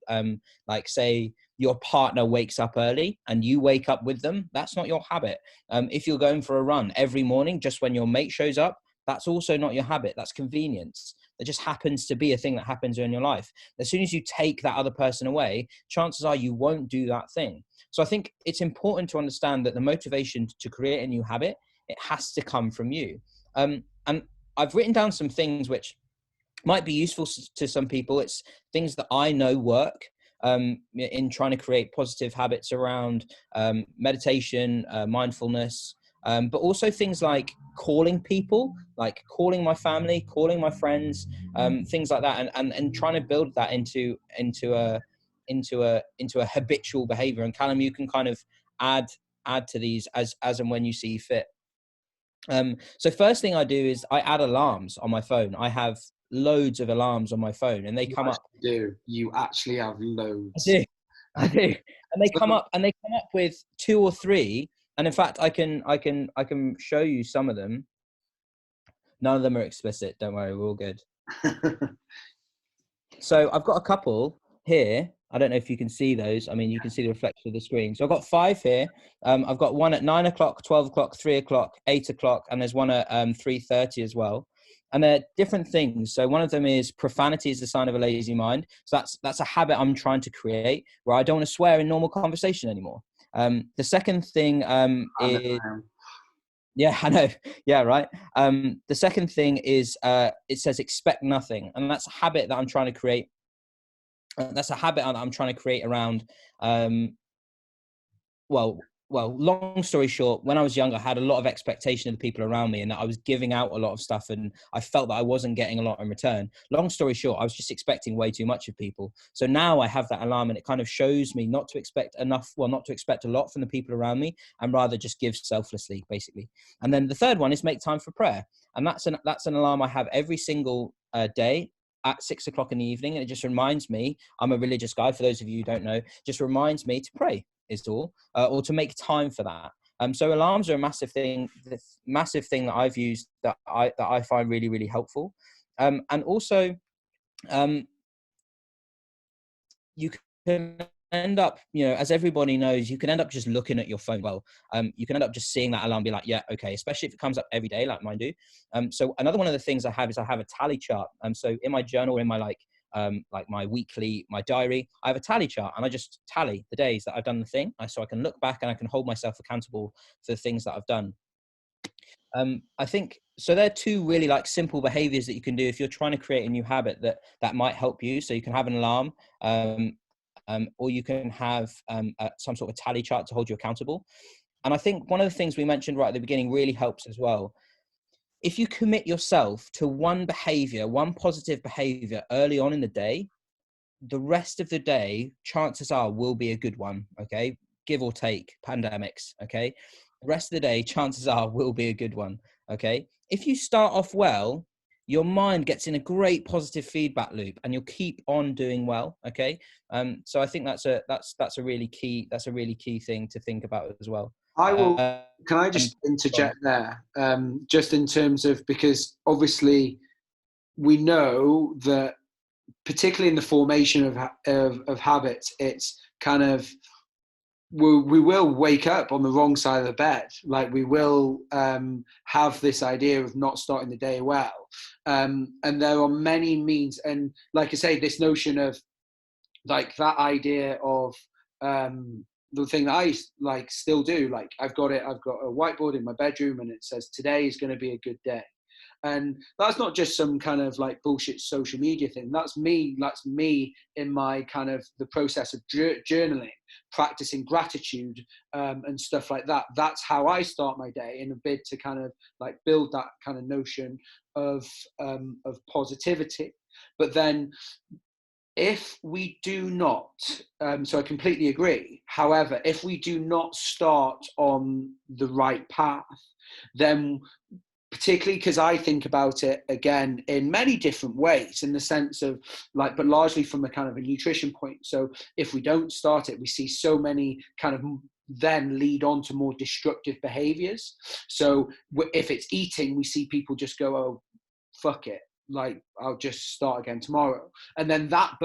like say your partner wakes up early and you wake up with them, that's not your habit. If you're going for a run every morning just when your mate shows up, that's also not your habit. That's convenience. That just happens to be a thing that happens in your life. As soon as you take that other person away, chances are you won't do that thing. So I think it's important to understand that the motivation to create a new habit, it has to come from you. And I've written down some things which might be useful to some people. It's things that I know work in trying to create positive habits around meditation, mindfulness, but also things like calling people, like calling my family, calling my friends, things like that, and trying to build that into a habitual behavior. And Callum, you can kind of add to these as and when you see fit. So first thing I do is I add alarms on my phone. I have loads of alarms on my phone, and they come up. You actually have loads. I do, and they come up with 2 or 3. And in fact, I can show you some of them. None of them are explicit. Don't worry, we're all good. So I've got a couple here. I don't know if you can see those. I mean, you can see the reflection of the screen. So I've got 5 here. I've got one at 9 o'clock, 12 o'clock, 3 o'clock, 8 o'clock, and there's one at 3:30 as well. And they're different things. So one of them is profanity is the sign of a lazy mind. So that's a habit I'm trying to create where I don't want to swear in normal conversation anymore. The second thing is... Yeah, I know. Yeah, right. The second thing is it says expect nothing. And that's a habit that I'm trying to create. That's a habit that I'm trying to create around, long story short, when I was younger, I had a lot of expectation of the people around me, and that I was giving out a lot of stuff, and I felt that I wasn't getting a lot in return. Long story short, I was just expecting way too much of people. So now I have that alarm, and it kind of shows me not to expect a lot from the people around me, and rather just give selflessly, basically. And then the third one is make time for prayer. And that's an alarm I have every single day at 6 o'clock in the evening. And it just reminds me, I'm a religious guy, for those of you who don't know, just reminds me to pray is all, or to make time for that. So alarms are a massive thing that I've used that I find really, really helpful. And also, you can end up, you know, as everybody knows, you can end up just looking at your phone. Well, you can end up just seeing that alarm, be like, yeah, okay, especially if it comes up every day, like mine do. So another one of the things I have is I have a tally chart. So in my journal, in my like my weekly, my diary, I have a tally chart, and I just tally the days that I've done the thing. So I can look back and I can hold myself accountable for the things that I've done. I think so. There are two really like simple behaviors that you can do if you're trying to create a new habit that might help you. So you can have an alarm, or you can have some sort of tally chart to hold you accountable. And I think one of the things we mentioned right at the beginning really helps as well. If you commit yourself to one behavior, one positive behavior early on in the day, the rest of the day, chances are, will be a good one. Okay. Give or take pandemics. Okay. The rest of the day, chances are, will be a good one. Okay. If you start off well, your mind gets in a great positive feedback loop and you'll keep on doing well. Okay. So I think that's a really key thing to think about as well. Can I just interject there? Just in terms of, because obviously we know that particularly in the formation of habits, it's kind of, we will wake up on the wrong side of the bed. Like we will have this idea of not starting the day well. And there are many means. And like I say, this notion of like that idea of the thing that I like still do, like I've got a whiteboard in my bedroom and it says today is going to be a good day. And that's not just some kind of like bullshit social media thing. That's me in my kind of the process of journaling, practicing gratitude and stuff like that. That's how I start my day, in a bid to kind of like build that kind of notion of positivity. But then if we do not, so I completely agree. However, if we do not start on the right path, then particularly because I think about it again in many different ways, in the sense of like, but largely from a kind of a nutrition point. So if we don't start it, we see so many kind of then lead on to more destructive behaviors. So if it's eating, we see people just go, oh, fuck it. Like, I'll just start again tomorrow. And then that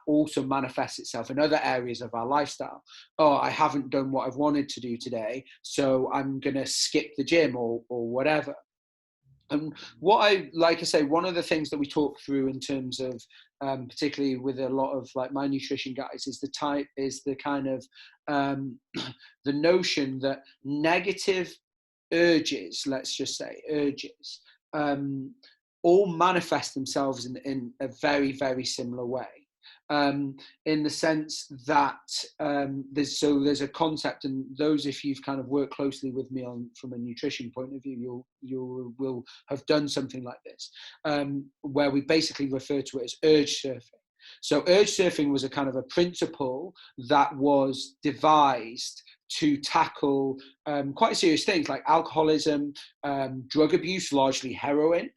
also manifests itself in other areas of our lifestyle. Oh, I haven't done what I've wanted to do today, so I'm going to skip the gym or whatever. And like I say, one of the things that we talk through in terms of, particularly with a lot of like my nutrition guys, is the kind of the notion that negative urges, let's just say urges, all manifest themselves in a very, very similar way. In the sense that there's a concept, and those, if you've kind of worked closely with me from a nutrition point of view, you will have done something like this, where we basically refer to it as urge surfing. So urge surfing was a kind of a principle that was devised to tackle quite serious things like alcoholism, drug abuse, largely heroin,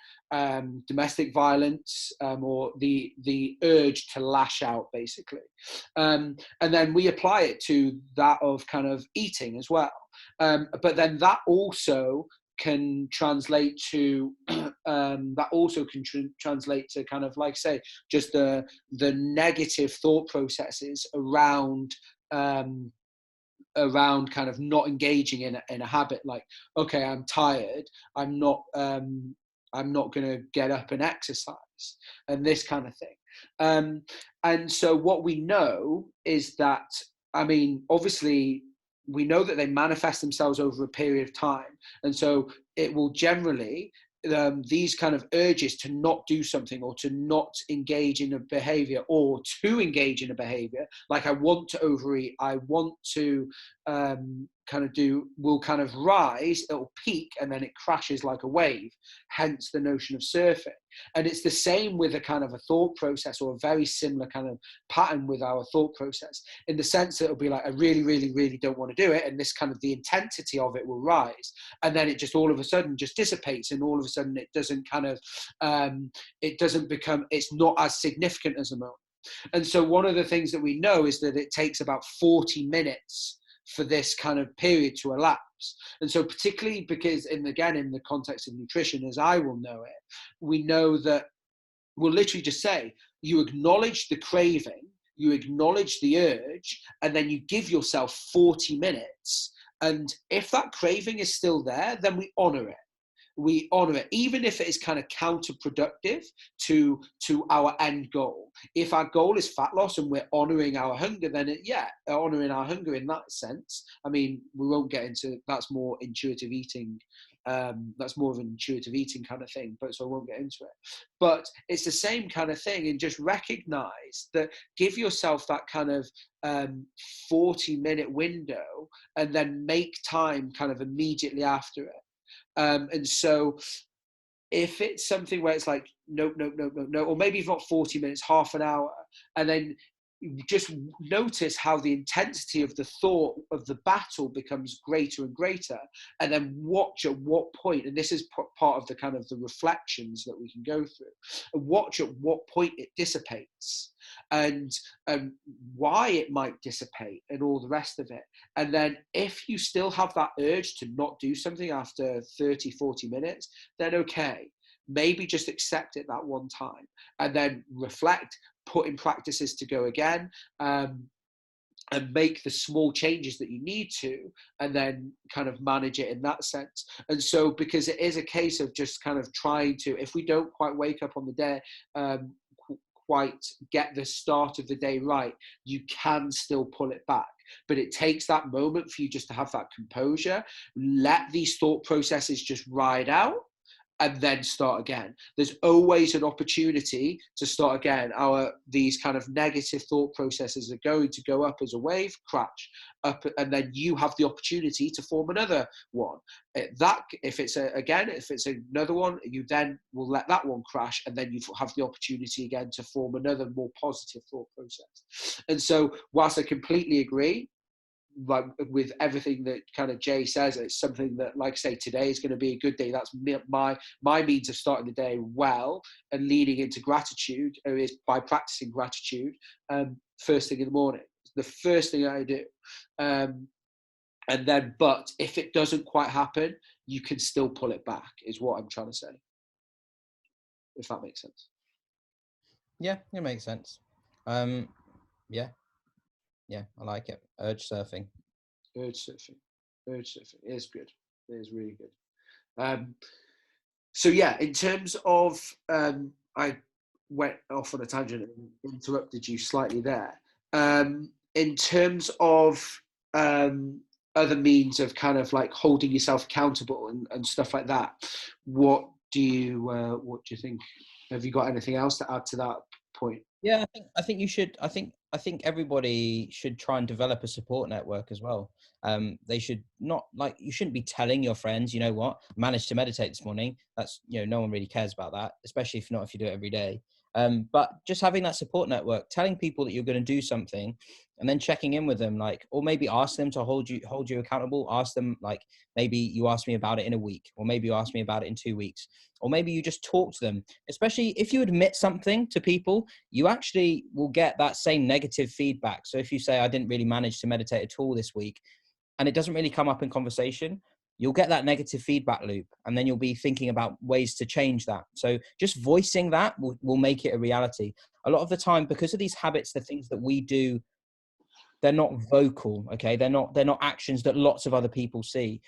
domestic violence, or the urge to lash out, basically. And then we apply it to that of kind of eating as well. But then that also can translate to translate to kind of, like, say, just the negative thought processes around kind of not engaging in a habit. Like, okay, I'm tired, I'm not going to get up and exercise, and this kind of thing. And so what we know is that, I mean, obviously we know that they manifest themselves over a period of time. And so it will generally, these kind of urges to not do something, or to not engage in a behavior, or to engage in a behavior, like I want to overeat, I want to will kind of rise, it'll peak, and then it crashes like a wave, hence the notion of surfing. And it's the same with a kind of a thought process, or a very similar kind of pattern with our thought process, in the sense that it'll be like, I really, really, really don't want to do it, and this kind of the intensity of it will rise, and then it just all of a sudden just dissipates, and all of a sudden it doesn't kind of it doesn't become, it's not as significant as a moment. And so one of the things that we know is that it takes about 40 minutes for this kind of period to elapse. And so particularly because, in the context of nutrition, as I will know it, we know that we'll literally just say, you acknowledge the craving, you acknowledge the urge, and then you give yourself 40 minutes. And if that craving is still there, then we honor it. We honor it, even if it is kind of counterproductive to our end goal. If our goal is fat loss and we're honoring our hunger, then honoring our hunger in that sense. I mean, we won't get into, that's more intuitive eating. That's more of an intuitive eating kind of thing, but so I won't get into it. But it's the same kind of thing, and just recognize that, give yourself that kind of 40-minute window, and then make time kind of immediately after it. And so if it's something where it's like, no, or maybe you've got 40 minutes, half an hour, and then just notice how the intensity of the thought of the battle becomes greater and greater, and then watch at what point, and this is part of the kind of the reflections that we can go through, and watch at what point it dissipates, and why it might dissipate, and all the rest of it. And then if you still have that urge to not do something after 30-40 minutes, then okay, maybe just accept it that one time, and then reflect, put in practices to go again, and make the small changes that you need to, and then kind of manage it in that sense. And so, because it is a case of just kind of trying to, if we don't quite wake up on the day, quite get the start of the day right, you can still pull it back. But it takes that moment for you just to have that composure, let these thought processes just ride out, and then start again. There's always an opportunity to start again. These kind of negative thought processes are going to go up as a wave, crash up, and then you have the opportunity to form another one. If it's another one, you then will let that one crash, and then you have the opportunity again to form another more positive thought process. And so, whilst I completely agree, like with everything that kind of Jay says, it's something that, like I say, today is going to be a good day. That's my means of starting the day well and leading into gratitude is by practicing gratitude first thing in the morning. It's the first thing I do. And then, but if it doesn't quite happen, you can still pull it back, is what I'm trying to say. If that makes sense. Yeah, it makes sense. Yeah, I like it. Urge surfing. Urge surfing is good. It is really good. So yeah, in terms of, I went off on a tangent and interrupted you slightly there. In terms of other means of kind of like holding yourself accountable and stuff like that, what do you think? Have you got anything else to add to that point? Yeah, I think you should. I think everybody should try and develop a support network as well. They should not, like, you shouldn't be telling your friends, you know what, I managed to meditate this morning. That's, no one really cares about that, especially if you do it every day. But just having that support network, telling people that you're going to do something, and then checking in with them, like, or maybe ask them to hold you accountable. Ask them, like, maybe you ask me about it in a week, or maybe you ask me about it in 2 weeks, or maybe you just talk to them. Especially if you admit something to people, you actually will get that same negative feedback. So if you say, I didn't really manage to meditate at all this week, and it doesn't really come up in conversation, you'll get that negative feedback loop, and then you'll be thinking about ways to change that. So just voicing that will make it a reality. A lot of the time, because of these habits, the things that we do, they're not vocal, okay? They're not actions that lots of other people see.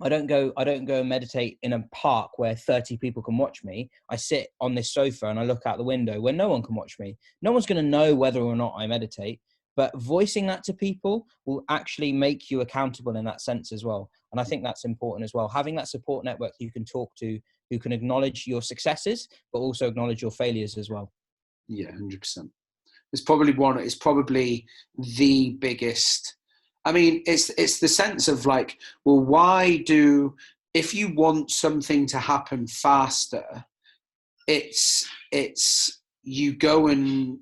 I don't go and meditate in a park where 30 people can watch me. I sit on this sofa and I look out the window where no one can watch me. No one's going to know whether or not I meditate, but voicing that to people will actually make you accountable in that sense as well. And I think that's important as well. Having that support network you can talk to, who can acknowledge your successes, but also acknowledge your failures as well. Yeah, 100%. It's probably the biggest. I mean, it's the sense of like, well, if you want something to happen faster, it's you go and,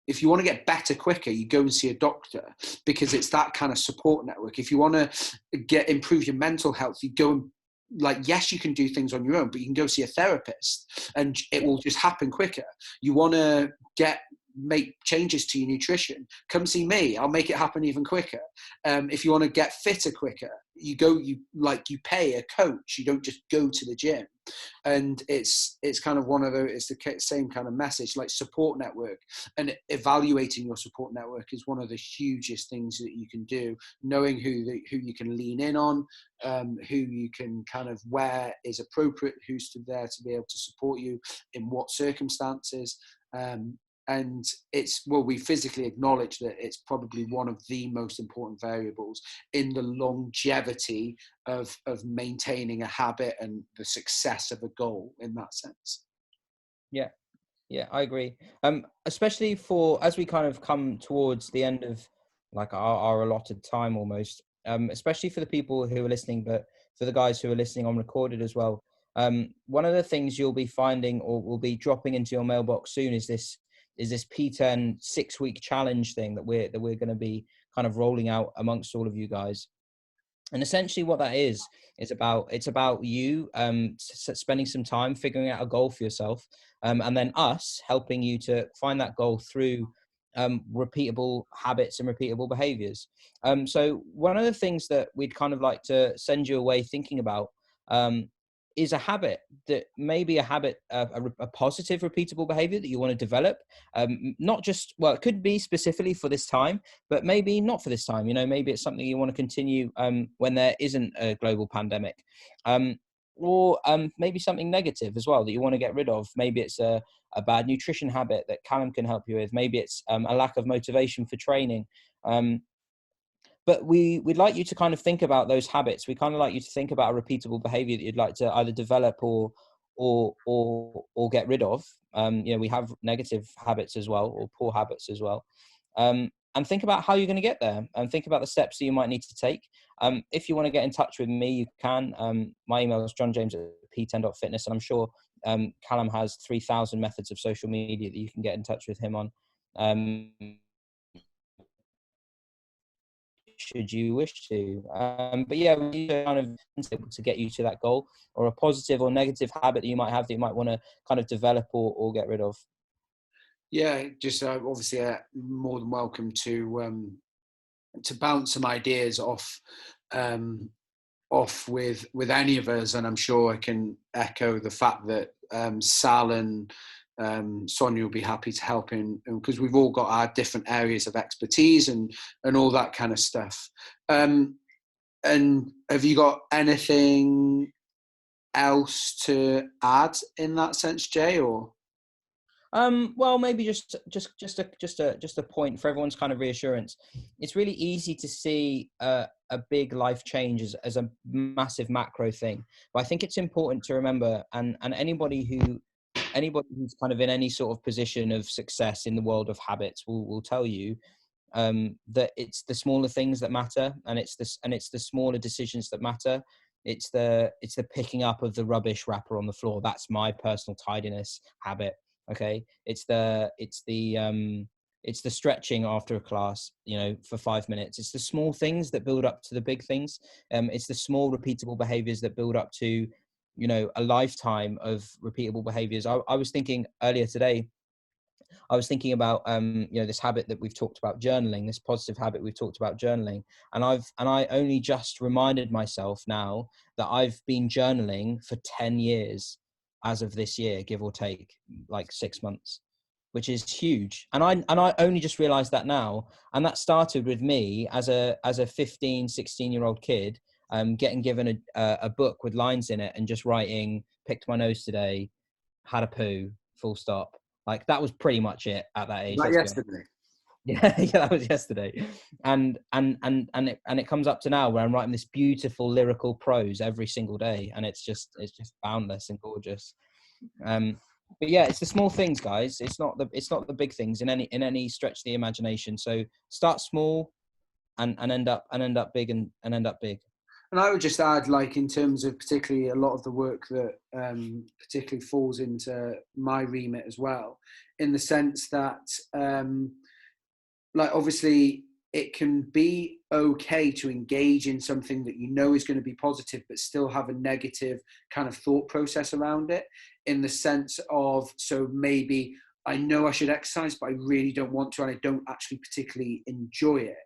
if you want to get better quicker, you go and see a doctor, because it's that kind of support network. If you want to improve your mental health, you go and, like, yes, you can do things on your own, but you can go see a therapist and it will just happen quicker. You want to get make changes to your nutrition, come see me. I'll make it happen even quicker. If you want to get fitter quicker, you pay a coach. You don't just go to the gym. And it's kind of it's the same kind of message, like support network, and evaluating your support network is one of the hugest things that you can do. Knowing who you can lean in on, who you can kind of, where is appropriate, who's there to be able to support you in what circumstances. And we physically acknowledge that it's probably one of the most important variables in the longevity of maintaining a habit and the success of a goal in that sense. Yeah, I agree. Especially as we kind of come towards the end of like our allotted time almost, especially for the people who are listening, but for the guys who are listening on recorded as well. One of the things you'll be finding or will be dropping into your mailbox soon is this P10 6-week challenge thing that we're going to be kind of rolling out amongst all of you guys. And essentially what that is it's about you spending some time figuring out a goal for yourself, and then us helping you to find that goal through repeatable habits and repeatable behaviors. So one of the things that we'd kind of like to send you away thinking about is a habit that may be a positive repeatable behavior that you want to develop. Not just, well, it could be specifically for this time, but maybe not for this time. Maybe it's something you want to continue when there isn't a global pandemic, or maybe something negative as well that you want to get rid of. Maybe it's a bad nutrition habit that Callum can help you with. Maybe it's a lack of motivation for training. But we'd like you to kind of think about those habits. We kind of like you to think about a repeatable behavior that you'd like to either develop or get rid of. We have negative habits as well, or poor habits as well. And think about how you're going to get there, and think about the steps that you might need to take. If you want to get in touch with me, you can. My email is johnjames@p10.fitness, and I'm sure Callum has 3,000 methods of social media that you can get in touch with him on. Should you wish to, but yeah, we kind of to get you to that goal, or a positive or negative habit that you might have that you might want to kind of develop or get rid of. Yeah, just obviously more than welcome to bounce some ideas off with any of us, and I'm sure I can echo the fact that Sal and Sonia will be happy to help in, because we've all got our different areas of expertise and all that kind of stuff. And have you got anything else to add in that sense, Jay? Or well, maybe just a point for everyone's kind of reassurance. It's really easy to see a big life change as a massive macro thing, but I think it's important to remember, and anybody who's kind of in any sort of position of success in the world of habits will tell you that it's the smaller things that matter, and it's the smaller decisions that matter. It's the picking up of the rubbish wrapper on the floor. That's my personal tidiness habit. Okay, it's the stretching after a class, for 5 minutes. It's the small things that build up to the big things. It's the small repeatable behaviors that build up to a lifetime of repeatable behaviors. I was thinking earlier today, I was thinking about this habit that we've talked about, journaling, this positive habit we've talked about, journaling, and I only just reminded myself now that I've been journaling for 10 years as of this year, give or take, like 6 months, which is huge. And I only just realized that now, and that started with me as a 15, 16-year-old kid, getting given a book with lines in it and just writing, picked my nose today, had a poo, full stop. Like, that was pretty much it at that age. Like yesterday. Yeah, that was yesterday. And it comes up to now where I'm writing this beautiful lyrical prose every single day, and it's just boundless and gorgeous. But yeah, it's the small things, guys. It's not the big things in any stretch of the imagination. So start small and end up big and end up big. And I would just add, like, in terms of particularly a lot of the work that particularly falls into my remit as well, in the sense that, like, obviously it can be okay to engage in something that is going to be positive, but still have a negative kind of thought process around it, in the sense of, so maybe I know I should exercise, but I really don't want to, and I don't actually particularly enjoy it.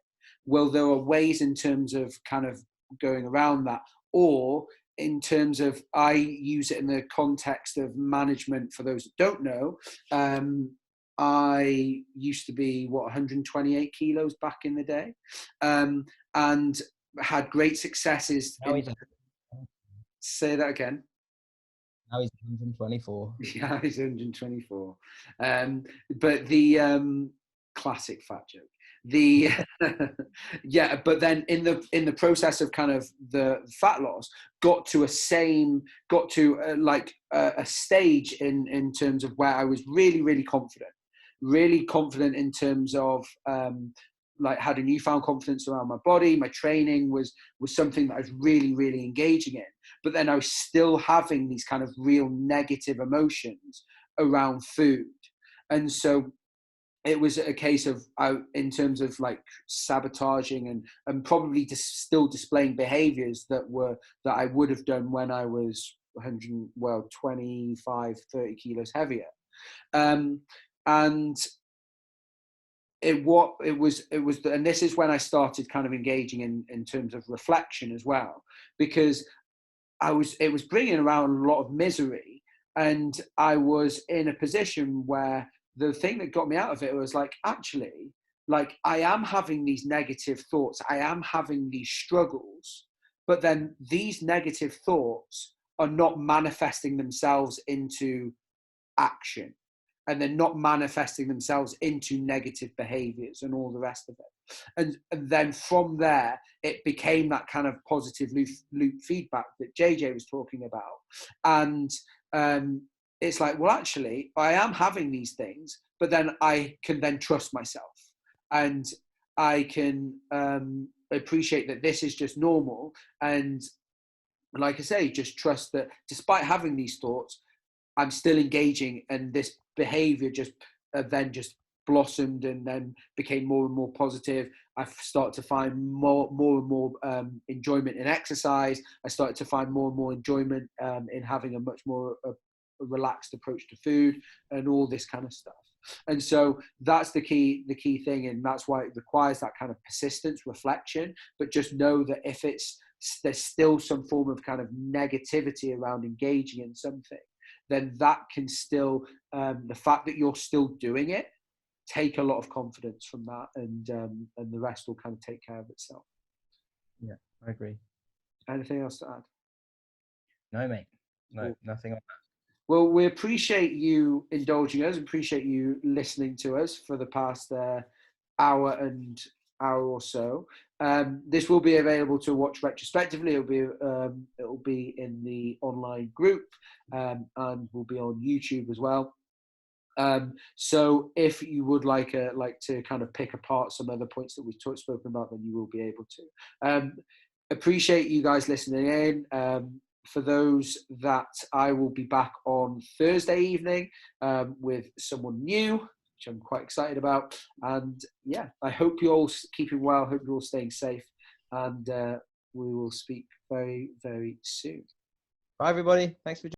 Well, there are ways in terms of kind of going around that, or in terms of, I use it in the context of management. For those that don't know, I used to be 128 kilos back in the day, and had great successes. Say that again. Now he's 124. Yeah, he's 124. But the classic fat joke. The yeah, but then in the process of kind of the fat loss, got to a stage in terms of where I was really confident in terms of like had a newfound confidence around my body. My training was something that I was really engaging in, but then I was still having these kind of real negative emotions around food. And so it was a case of, in terms of like sabotaging and probably still displaying behaviors that I would have done when I was 25, 30 kilos heavier. And it was, and this is when I started kind of engaging in terms of reflection as well, because it was bringing around a lot of misery, and I was in a position where the thing that got me out of it was like, actually, like, I am having these negative thoughts, I am having these struggles, but then these negative thoughts are not manifesting themselves into action, and they're not manifesting themselves into negative behaviors and all the rest of it. And then from there, it became that kind of positive loop feedback that JJ was talking about. And it's like, well, actually, I am having these things, but then I can then trust myself, and I can appreciate that this is just normal. And like I say, just trust that despite having these thoughts, I'm still engaging, and this behavior just blossomed and then became more and more positive. I started to find more and more enjoyment in exercise. I started to find more and more enjoyment in having a much more a relaxed approach to food and all this kind of stuff. And so that's the key thing, and that's why it requires that kind of persistence, reflection. But just know that if there's still some form of kind of negativity around engaging in something, then that can still, the fact that you're still doing it, take a lot of confidence from that, and the rest will kind of take care of itself. Yeah, I agree. Anything else to add? No, mate. No, nothing on that. Well, we appreciate you indulging us, appreciate you listening to us for the past hour or so. This will be available to watch retrospectively. It'll be in the online group, and will be on YouTube as well. So if you would like to kind of pick apart some other points that we've spoken about, then you will be able to. Appreciate you guys listening in. For those that I will be back on Thursday evening with someone new, which I'm quite excited about. And yeah, I hope you're all keeping well. Hope you're all staying safe. And we will speak very, very soon. Bye, everybody. Thanks for joining.